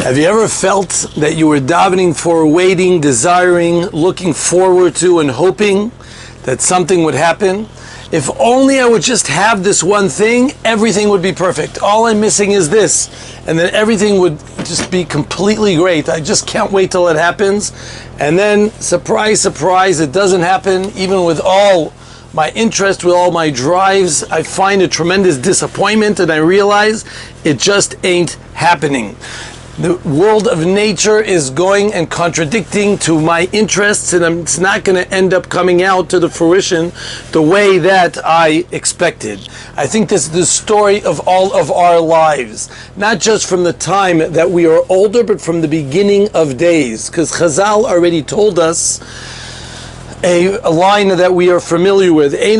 Have you ever felt that you were davening for, waiting, desiring, looking forward to, and hoping that something would happen? If only I would just have this one thing, everything would be perfect. All I'm missing is this, and then everything would just be completely great. I just can't wait till it happens. And then, surprise, surprise, it doesn't happen. Even with all my interest, with all my drives, I find a tremendous disappointment, and I realize it just ain't happening. The world of nature is going and contradicting to my interests, and it's not going to end up coming out to the fruition the way that I expected. I think this is the story of all of our lives, not just from the time that we are older, but from the beginning of days, because Chazal already told us a line that we are familiar with. A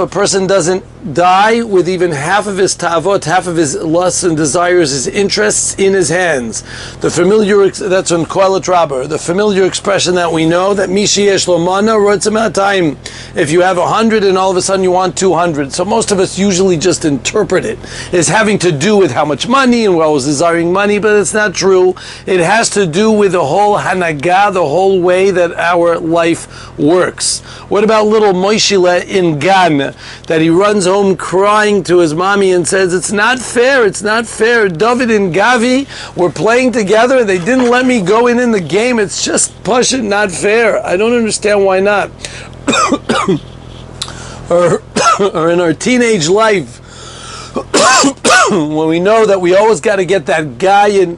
person doesn't die with even half of his ta'avot, half of his lusts and desires, his interests in his hands. The familiar, that's on Kohelet Rabba, the familiar expression that we know, that Mishi yesh lo mana rotzeh time. If you have 100 and all of a sudden you want 200. So most of us usually just interpret it as having to do with how much money and always desiring money, but it's not true. It has to do with the whole hanagah, the whole way that our life works. What about little Moishile in Gan, that he runs home crying to his mommy and says, it's not fair, it's not fair. David and Gavi were playing together, they didn't let me go in the game, it's just pashut not fair. I don't understand why not. or in our teenage life, when we know that we always got to get that guy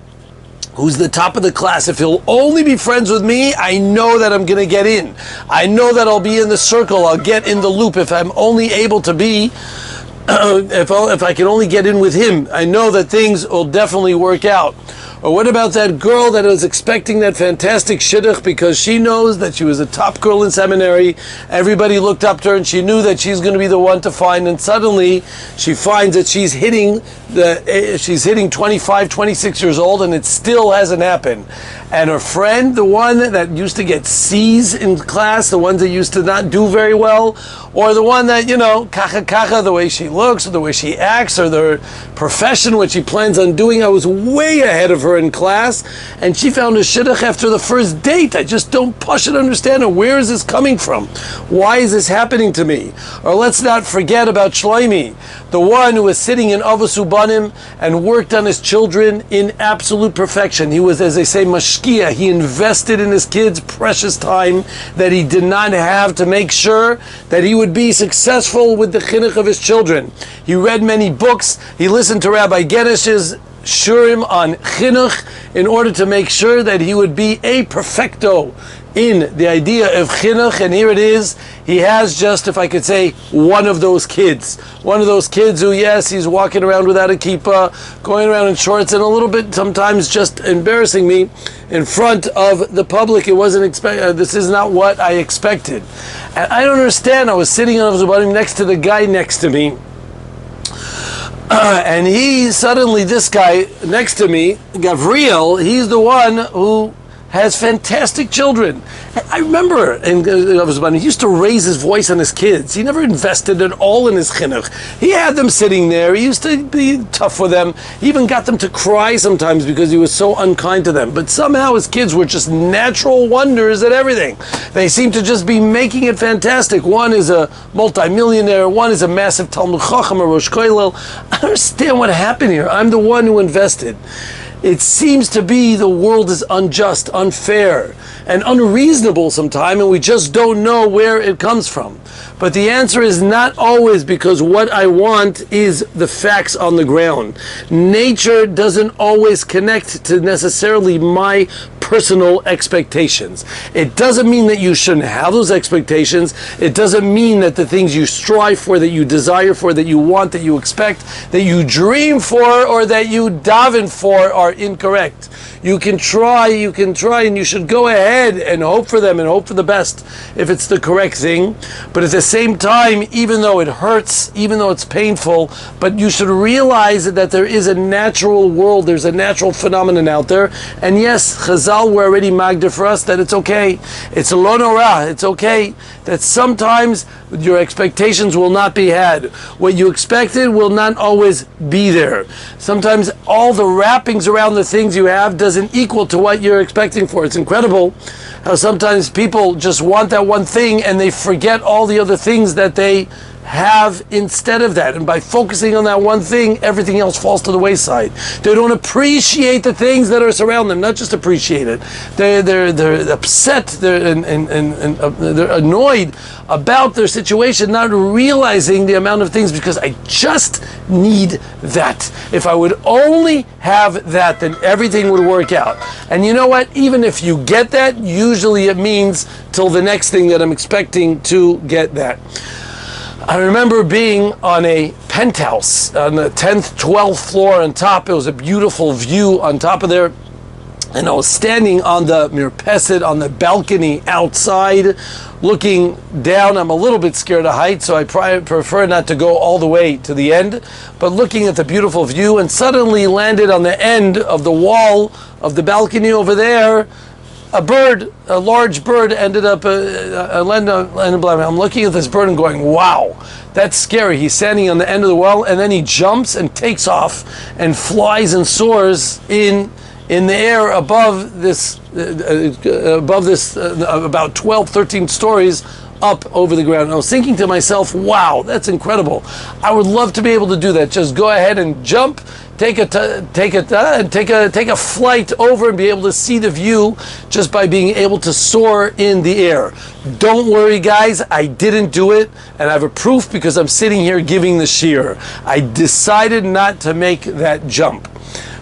who's the top of the class. If he'll only be friends with me, I know that I'm going to get in. I know that I'll be in the circle. I'll get in the loop if I'm only able to be, if I can only get in with him. I know that things will definitely work out. Or what about that girl that was expecting that fantastic shidduch because she knows that she was a top girl in seminary, everybody looked up to her and she knew that she's going to be the one to find, and suddenly she finds that she's hitting 25, 26 years old and it still hasn't happened. And her friend, the one that used to get C's in class, the ones that used to not do very well, or the one that, kacha, the way she looks, or the way she acts, or the profession, what she plans on doing, I was way ahead of her in class, and she found a shidduch after the first date. I just don't understand her. Where is this coming from? Why is this happening to me? Or let's not forget about Shloimi, the one who was sitting in Avos Ubanim and worked on his children in absolute perfection. He was, as they say, mashkia. He invested in his kids' precious time that he did not have to make sure that he would be successful with the chinuch of his children. He read many books. He listened to Rabbi Genesh's shurim on chinuch in order to make sure that he would be a perfecto in the idea of chinuch. And here it is, he has just, if I could say, one of those kids who, yes, he's walking around without a kippah, going around in shorts, and a little bit sometimes just embarrassing me in front of the public. It wasn't this is not what I expected. And I don't understand. I was sitting on the next to the guy next to me, and he suddenly, this guy next to me, Gavriel, he's the one who has fantastic children. I remember, he used to raise his voice on his kids. He never invested at all in his chinuch. He had them sitting there. He used to be tough with them. He even got them to cry sometimes because he was so unkind to them. But somehow his kids were just natural wonders at everything. They seem to just be making it fantastic. One is a multimillionaire. One is a massive Talmud Chacham, a Rosh Kollel. I don't understand what happened here. I'm the one who invested. It seems to be the world is unjust, unfair, and unreasonable sometimes, and we just don't know where it comes from. But the answer is not always because what I want is the facts on the ground. Nature doesn't always connect to necessarily my personal expectations. It doesn't mean that you shouldn't have those expectations. It doesn't mean that the things you strive for, that you desire for, that you want, that you expect, that you dream for, or that you daven for are incorrect. You can try, and you should go ahead and hope for them and hope for the best if it's the correct thing. But at the same time, even though it hurts, even though it's painful, but you should realize that there is a natural world, there's a natural phenomenon out there. And yes, Chazal Chazal were already magdir for us that it's okay. It's a lo nora. It's okay that sometimes your expectations will not be had. What you expected will not always be there. Sometimes all the wrappings around the things you have doesn't equal to what you're expecting for. It's incredible how sometimes people just want that one thing and they forget all the other things that they have instead of that, and by focusing on that one thing, everything else falls to the wayside. They don't appreciate the things that are surrounding them. Not just appreciate it, they're upset, they're annoyed about their situation, not realizing the amount of things, because I just need that. If I would only have that, then everything would work out. And you know what, even if you get that, usually it means till the next thing that I'm expecting to get that. I remember being on a penthouse on the 10th, 12th floor on top. It was a beautiful view on top of there. And I was standing on the mirpeset, on the balcony outside, looking down. I'm a little bit scared of heights, so I prefer not to go all the way to the end. But looking at the beautiful view, and suddenly landed on the end of the wall of the balcony over there, a bird, a large bird, ended up. I'm looking at this bird and going, "Wow, that's scary." He's standing on the end of the wall, and then he jumps and takes off and flies and soars in the air above this, about 12, 13 stories up over the ground. And I was thinking to myself, "Wow, that's incredible. I would love to be able to do that. Just go ahead and jump." Take a flight over and be able to see the view just by being able to soar in the air. Don't worry, guys, I didn't do it, and I have a proof because I'm sitting here giving the shiur. I decided not to make that jump.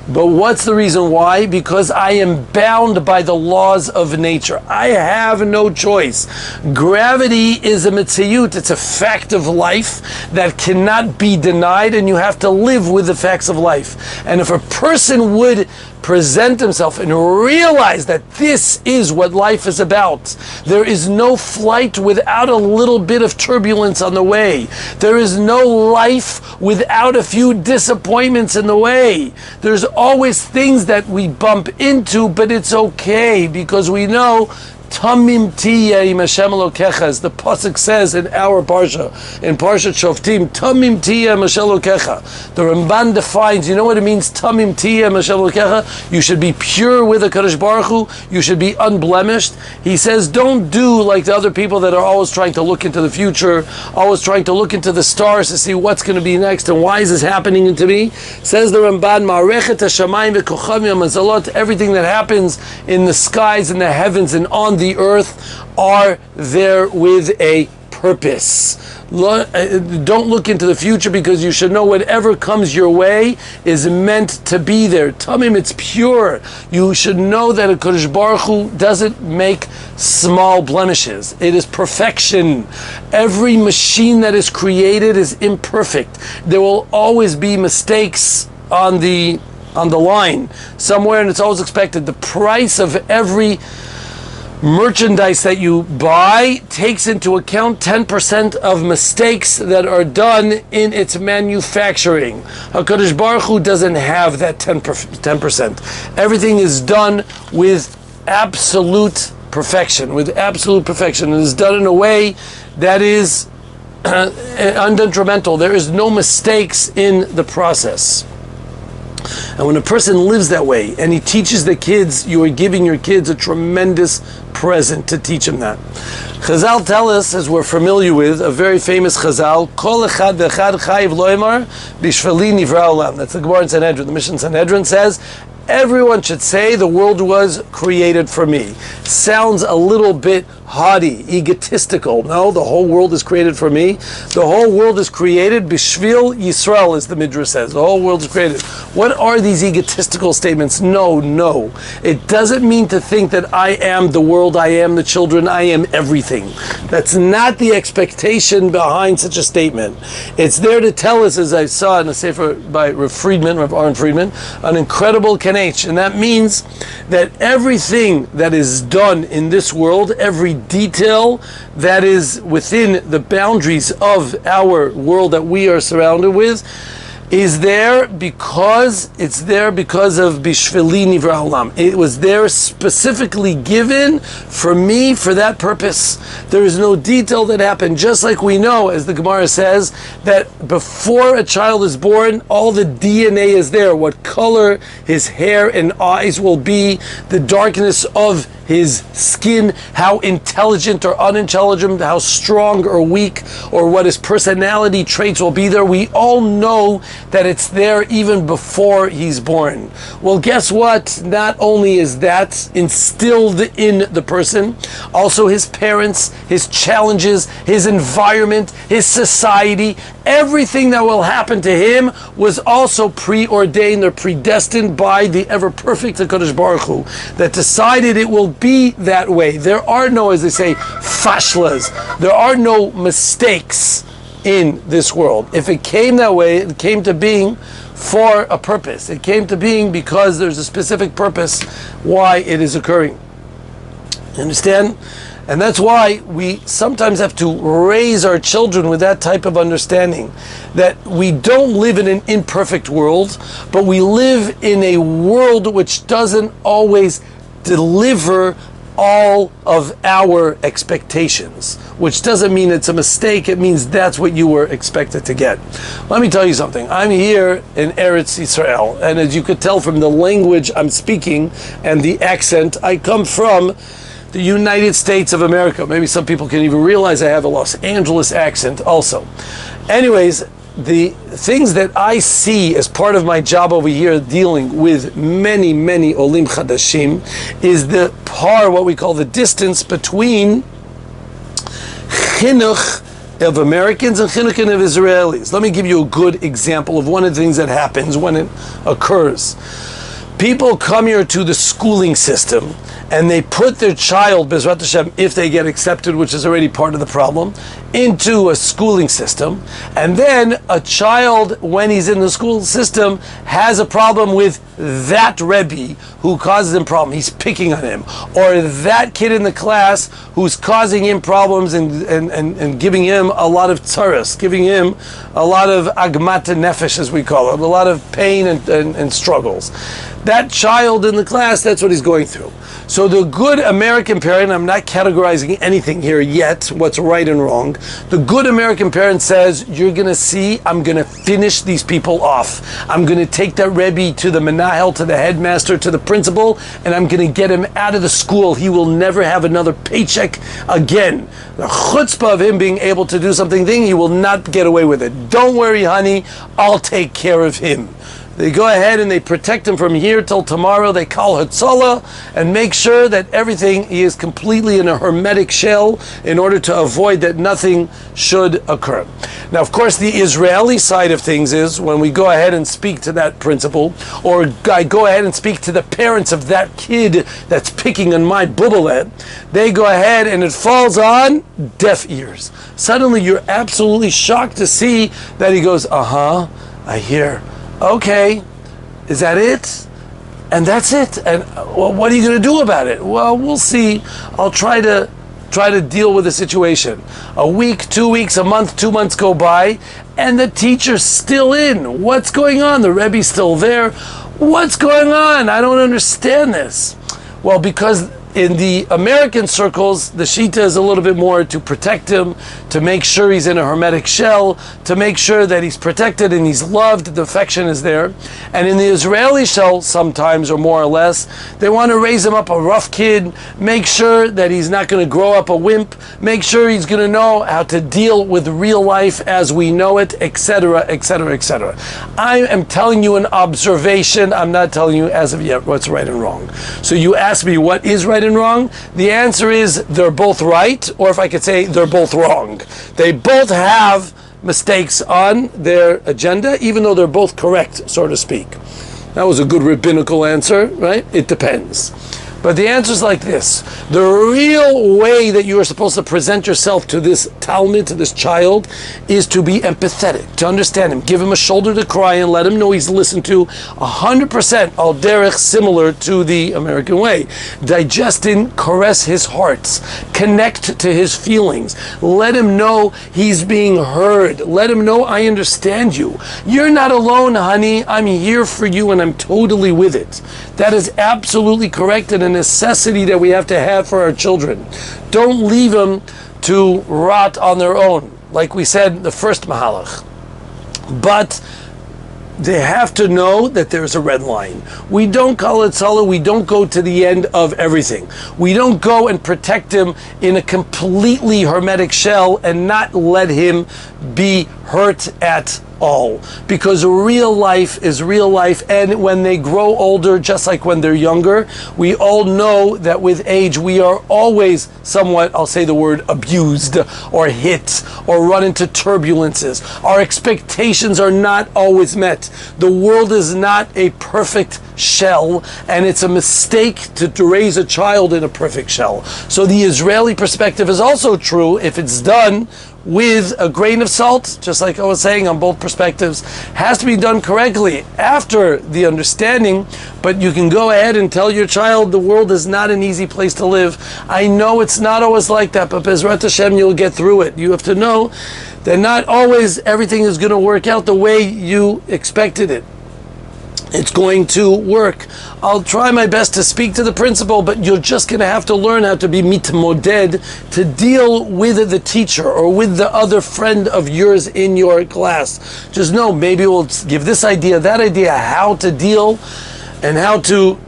But what's the reason why? Because I am bound by the laws of nature. I have no choice. Gravity is a mitziyut. It's a fact of life that cannot be denied, and you have to live with the facts of life. And if a person would present himself and realize that this is what life is about. There is no flight without a little bit of turbulence on the way. There is no life without a few disappointments in the way. There's always things that we bump into, but it's okay because we know Tamim tiyeh im Hashem Elokecha, as the pasuk says in our parsha, in Parshat Shoftim. Tamim tiyeh im Hashem Elokecha. The Ramban defines. You know what it means? Tamim tiyeh im Hashem Elokecha. You should be pure with the Kadosh Baruch Hu. You should be unblemished. He says, don't do like the other people that are always trying to look into the future, always trying to look into the stars to see what's going to be next and why is this happening to me. Says the Ramban, Ma'arechet hashamayim v'kochavim hamazalot. Everything that happens in the skies and the heavens and on the earth are there with a purpose. Don't look into the future, because you should know whatever comes your way is meant to be there. Tamim, it's pure. You should know that a Kodesh Baruch Hu doesn't make small blemishes. It is perfection. Every machine that is created is imperfect. There will always be mistakes on the line somewhere, and it's always expected. The price of every merchandise that you buy takes into account 10% of mistakes that are done in its manufacturing. HaKadosh Baruch Hu doesn't have that 10%. Everything is done with absolute perfection, It is done in a way that is undetrimental. There is no mistakes in the process. And when a person lives that way and he teaches the kids, you are giving your kids a tremendous present to teach them that. Chazal tell us, as we're familiar with, a very famous Chazal, Kol echad v'echad chayiv lo yomar bishvili nivra olam. That's the Gemara in Sanhedrin. The Mishnah in Sanhedrin says, everyone should say the world was created for me. Sounds a little bit haughty, egotistical. No, the whole world is created for me. The whole world is created bishvil Yisrael, as the Midrash says. The whole world is created. What are these egotistical statements? No. It doesn't mean to think that I am the world, I am the children, I am everything. That's not the expectation behind such a statement. It's there to tell us, as I saw in a sefer by Rav Aaron Friedman, an incredible kanech. And that means that everything that is done in this world, every detail that is within the boundaries of our world that we are surrounded with, is there because it's there because of Bishvili Nivra Olam. It was there specifically given for me for that purpose. There is no detail that happened. Just like we know, as the Gemara says, that before a child is born, all the DNA is there. What color his hair and eyes will be, the darkness of his skin, how intelligent or unintelligent, how strong or weak, or what his personality traits will be there. We all know that it's there even before he's born. Well, guess what? Not only is that instilled in the person, also his parents, his challenges, his environment, his society, everything that will happen to him was also preordained or predestined by the ever-perfect HaKadosh Baruch Hu, that decided it will be that way. There are no, as they say, fashlas. There are no mistakes in this world. If it came that way, it came to being for a purpose. It came to being because there's a specific purpose why it is occurring. You understand? And that's why we sometimes have to raise our children with that type of understanding, that we don't live in an imperfect world, but we live in a world which doesn't always deliver all of our expectations, which doesn't mean it's a mistake. It means that's what you were expected to get. Let me tell you something. I'm here in Eretz Yisrael, and as you could tell from the language I'm speaking and the accent, I come from the United States of America. Maybe some people can even realize I have a Los Angeles accent also. Anyways, the things that I see as part of my job over here dealing with many, many Olim Chadashim is what we call the distance between chinuch of Americans and chinuch of Israelis. Let me give you a good example of one of the things that happens when it occurs. People come here to the schooling system and they put their child, Bezrat Hashem, if they get accepted, which is already part of the problem, into a schooling system. And then a child, when he's in the school system, has a problem with that Rebbe who causes him problem. He's picking on him. Or that kid in the class who's causing him problems and giving him a lot of tzaras, giving him a lot of agmat nefesh, as we call it, a lot of pain and struggles. That child in the class, that's what he's going through. So the good American parent, I'm not categorizing anything here yet, what's right and wrong. The good American parent says, you're going to see, I'm going to finish these people off. I'm going to take that Rebbe to the Menahel, to the headmaster, to the principal, and I'm going to get him out of the school. He will never have another paycheck again. The chutzpah of him being able to do something, he will not get away with it. Don't worry, honey, I'll take care of him. They go ahead and they protect him from here till tomorrow. They call Hatzalah and make sure that everything, he is completely in a hermetic shell in order to avoid that nothing should occur. Now, of course, the Israeli side of things is when we go ahead and speak to that principal, or I go ahead and speak to the parents of that kid that's picking on my bubelet, they go ahead and it falls on deaf ears. Suddenly you're absolutely shocked to see that he goes, I hear. Okay, is that it? And that's it. And well, what are you going to do about it? Well, we'll see. I'll try to deal with the situation. A week, 2 weeks, a month, 2 months go by, and the teacher's still in. What's going on? The Rebbe's still there. What's going on? I don't understand this. Well, because in the American circles, the Shita is a little bit more to protect him, to make sure he's in a hermetic shell, to make sure that he's protected and he's loved, the affection is there. And in the Israeli shell, sometimes, or more or less, they want to raise him up a rough kid, make sure that he's not going to grow up a wimp, make sure he's going to know how to deal with real life as we know it, etc., etc., etc. I am telling you an observation. I'm not telling you as of yet what's right and wrong. So you ask me what is right and wrong? The answer is they're both right, or if I could say they're both wrong. They both have mistakes on their agenda, even though they're both correct, so to speak. That was a good rabbinical answer, right? It depends. But the answer is like this. The real way that you are supposed to present yourself to this Talmud, to this child, is to be empathetic, to understand him, give him a shoulder to cry and let him know he's listened to 100% al derech, similar to the American way. Digest in, caress his heart, connect to his feelings, let him know he's being heard, let him know I understand you. You're not alone, honey, I'm here for you and I'm totally with it. That is absolutely correct and a necessity that we have to have for our children. Don't leave them to rot on their own, like we said the first Mahalach. But they have to know that there's a red line. We don't call it salah, we don't go to the end of everything. We don't go and protect him in a completely hermetic shell and not let him be hurt at all. Because real life is real life, and when they grow older, just like when they're younger, we all know that with age we are always somewhat, I'll say the word, abused or hit or run into turbulences. Our expectations are not always met. The world is not a perfect shell, and it's a mistake to raise a child in a perfect shell. So the Israeli perspective is also true if it's done with a grain of salt, just like I was saying on both perspectives, has to be done correctly after the understanding. But you can go ahead and tell your child the world is not an easy place to live. I know it's not always like that, but Bezrat Hashem, you'll get through it. You have to know that not always everything is going to work out the way you expected it. It's going to work. I'll try my best to speak to the principal, but you're just going to have to learn how to be mitmoded, to deal with the teacher or with the other friend of yours in your class. Just know, maybe we'll give this idea, that idea, how to deal and how to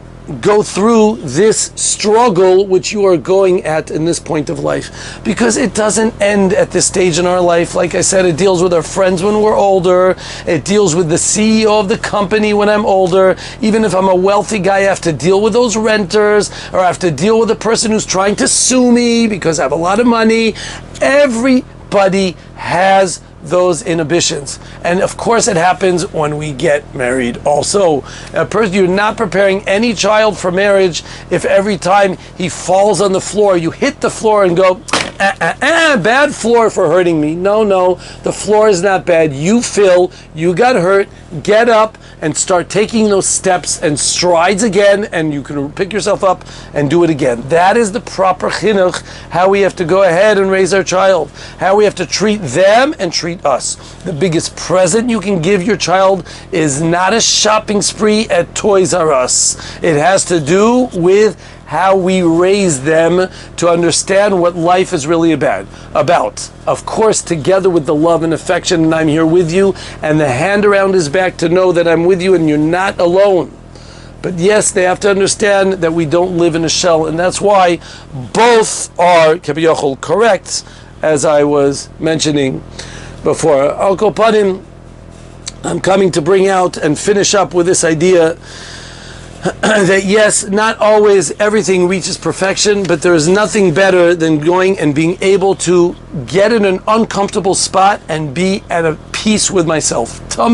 go through this struggle which you are going at in this point of life, because it doesn't end at this stage in our life. Like I said, it deals with our friends when we're older, it deals with the CEO of the company when I'm older. Even if I'm a wealthy guy, I have to deal with those renters, or I have to deal with the person who's trying to sue me because I have a lot of money. Everybody has those inhibitions, and of course it happens when we get married also. You're not preparing any child for marriage if every time he falls on the floor you hit the floor and go, bad floor for hurting me. No, the floor is not bad. You got hurt, get up and start taking those steps and strides again, and you can pick yourself up and do it again. That is the proper chinuch, how we have to go ahead and raise our child, how we have to treat them and treat us. The biggest present you can give your child is not a shopping spree at Toys R Us. It has to do with how we raise them to understand what life is really about. Of course, together with the love and affection, and I'm here with you, and the hand around his back to know that I'm with you and you're not alone. But yes, they have to understand that we don't live in a shell, and that's why both are kebiyachol correct, as I was mentioning before. Al Kol Panim, I'm coming to bring out and finish up with this idea that yes, not always everything reaches perfection, but there is nothing better than going and being able to get in an uncomfortable spot and be at a peace with myself. To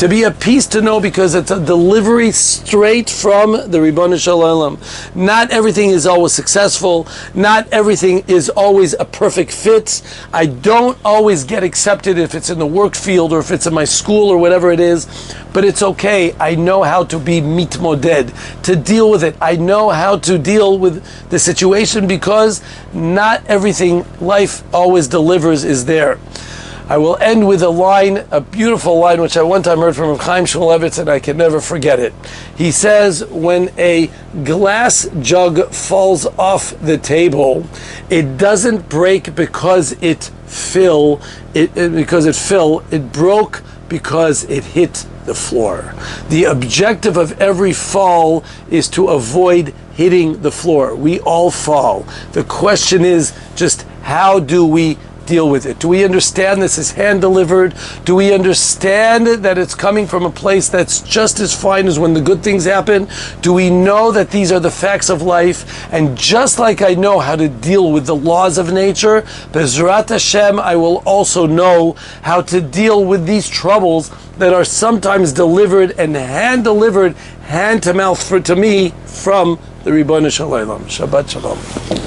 be at peace, to know, because it's a delivery straight from the Ribono Shel Olam. Not everything is always successful. Not everything is always a perfect fit. I don't always get accepted if it's in the work field or if it's in my school or whatever it is, but it's okay. I know how to be mitmoded, to deal with it. I know how to deal with the situation, because not everything life always delivers is there. I will end with a line, a beautiful line, which I one time heard from Reb Chaim Shmulevitz, and I can never forget it. He says, when a glass jug falls off the table, it doesn't break because it fell. It broke because it hit the floor. The objective of every fall is to avoid hitting the floor. We all fall. The question is just, how do we deal with it? Do we understand this is hand-delivered? Do we understand that it's coming from a place that's just as fine as when the good things happen? Do we know that these are the facts of life? And just like I know how to deal with the laws of nature, Bezrat Hashem, I will also know how to deal with these troubles that are sometimes delivered and hand-delivered, hand-to-mouth to me from the Ribono Shel Olam. Shabbat Shalom.